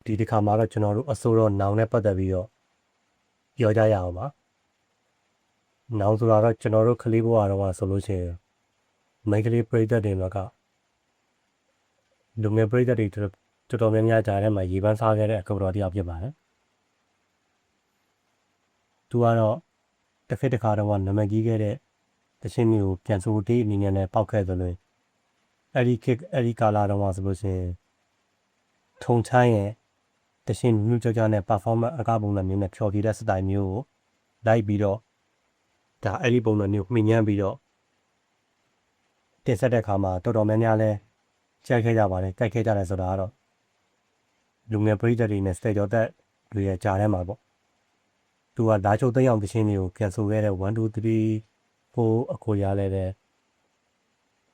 ဒီတစ်ခါမှာတော့ကျွန်တော်တို့အစိုးရနောင်နဲ့ပတ်သက်ပြီးတော့ပြောကြရအောင်ပါနောင်ဆိုတာတော့ကျွန်တော်တို့ကလေးဘဝတော့ဆိုလို့ရှိရင်မိန်းကလေးပရိသတ်တွေမှာကလူငယ်ပရိသတ်တွေတော်တော်များများကြားထဲမှာရေပန်းစားခဲ့တဲ့အကူတော်တရားဖြစ်ပါတယ်သူကတော့တစ်ခါတစ်ခါတော့နမကြီးခဲ့တဲ့တခြင်းမျိုးပြန်ဆိုတေးအနေနဲ့လည်းပောက်ခဲ့သလိုအဲ့ဒီကာလာတော့ဆိုလို့ရှိရင်ထုံချိုင်းရဲ့တခြင်းမျိုးကြောကြောနဲ့ performance အကပုံစံမျိုးနဲ့ဖြော်ပြတဲ့ style မျိုးကိုလိုက်ပြီးတော့ဒါအဲ့ဒီပုံစံမျိုးမှီညမ်းပြီးတော့တင်ဆက်တဲ့အခါမှာတော်တော်များများလဲကြိုက်ခဲ့ကြပါတယ်ကြိုက်ခဲ့ကြတယ်ဆိုတာကတော့လူငယ်ပရိသတ်တွေနဲ့ stage ကျော်သက်တွေရဲ့ကြားထဲမှာပေါ့သူကဓာချုပ်သိမ်းအောင်တခြင်းမျိုးပြန်ဆိုခဲ့တဲ့1 2 3 4အကိုရလဲတဲ့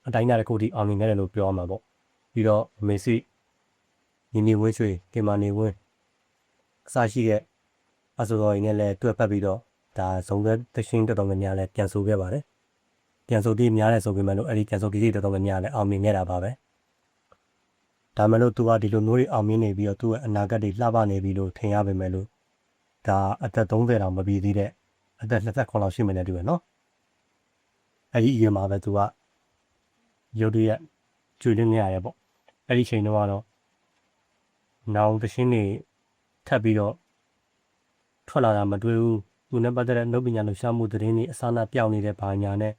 အတိုင်းအတာတစ်ခုထိအောင်မြင်ခဲ့တယ်လို့ပြောရမှာပေါ့ပြီးတော့မေစီညီညီဝင်းရွှေကင်မာနေဝင်းအစရှိတဲ့အဆိုတော်ရင်းနဲ့လည်းတွဲဖက်ပြီးတော့ဒါဇုံသက်တခြင်းတော်တော်များများလည်းပြန်ဆိုခဲ့ပါတယ်ပြန်ဆိုပြီးများတယ်ဆိုပေမဲ့လို့အဲ့ဒီပြန်ဆိုပြီးတော်တော်များများလည်းအောင်မြင်ခဲ့တာပါပဲဒါမှမဟုတ်သူကဒီလိုမျိုးတွေအောင်မြင်နေပြီးတော့သူ့ရဲ့အနာဂတ်တွေလှပနေပြီလို့ထင်ရပေမဲ့လို့ဒါအသက်30တောင်မပြည့်သေးတဲ့အသက်29လောက်ရှိမှန်းတူရနော်အဲ့ဒီအရွယ်မှာပဲသူကရုပ်တရက်ကျွေးလင်းနေရတယ်ပေါ့အဲ့ဒီချိန်တော့နောင်တခြင်းတွေထပ်ပြီးတော့ထွက်လာတာမတွေ့ဘူးသူနဲ့ပတ်သက်တဲ့နှုတ်ပညာလှူရှားမှုသတင်းတွေအစနာပြောင်းနေတဲ့ဘာညာနဲ့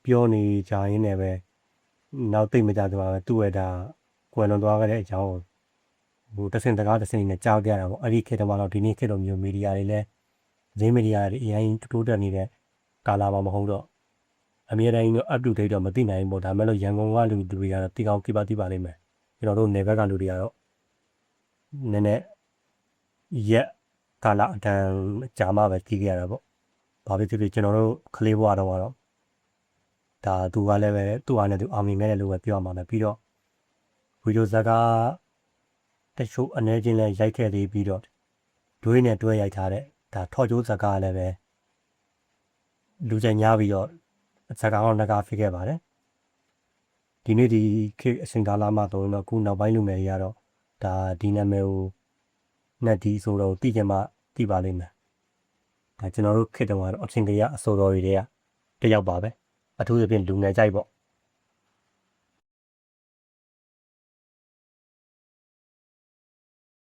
ပြောနေကြရင်းနဲ့ပဲနောက်သိမကြတော့ပဲသူ့ရဲ့ဒါကွယ်လွန်သွားခဲ့တဲ့အကြောင်းဟိုတဆင်တကားတဆင်နဲ့ကြားကြရတာပေါ့အဲ့ဒီခေတ်တော့ဒီနေ့ခေတ်လိုမျိုးမီဒီယာတွေလည်းသတင်းမီဒီယာတွေအရင်တိုးတက်နေတဲ့ကာလာမှာမဟုတ်တော့အမြဲတမ်းတော့ up to date တော့မသိနိုင်ဘူးပေါ့ဒါမဲ့လို့ရန်ကုန်ကလူတွေကတော့တီကောင်ကိပါတိပါလိမ့်မယ်ကျွန်တော်တို့နေဘက်ကလူတွေကတော့နည်းနည်းရက်ကာလာအတန်ကြာမှပဲကြီးခဲ့ရတာပေါ့ဘာဖြစ်ဖြစ်ကျွန်တော်တို့ကလေးဘဝတော့ဒါသူကလည်းပဲသူ့အားနဲ့သူအောင်မြင်ခဲ့တယ်လို့ပဲပြောရမှာပဲပြီးတော့ဗီဒီယိုဇာတ်ကားတချို့အနေချင်းလဲရိုက်ခဲ့သေးပြီးတော့ဒွေးနဲ့တွဲရိုက်ထားတဲ့ဒါထော်ကျိုးဇာတ်ကားလည်းပဲလူကျန်များပြီးတော့ဇာတ်ကားအောင်လည်းကားဖြစ်ခဲ့ပါတယ်ဒီနေ့ဒီခေတ်အချိန်ကာလမှာတော့ခုနောက်ပိုင်းလူငယ်တွေကတော့ဒါဒီနာမည်ကိုနဲ့ဒီဆိုတော့သိကြမှသိပါလိမ့်မယ်ဒါကျွန်တော်တို့ခေတ်တုန်းကတော့အချင်းကရအစိုးရတွေတယောက်ပါပဲအထူးသဖြင့်လူငယ်ကြိုက်ပေါ့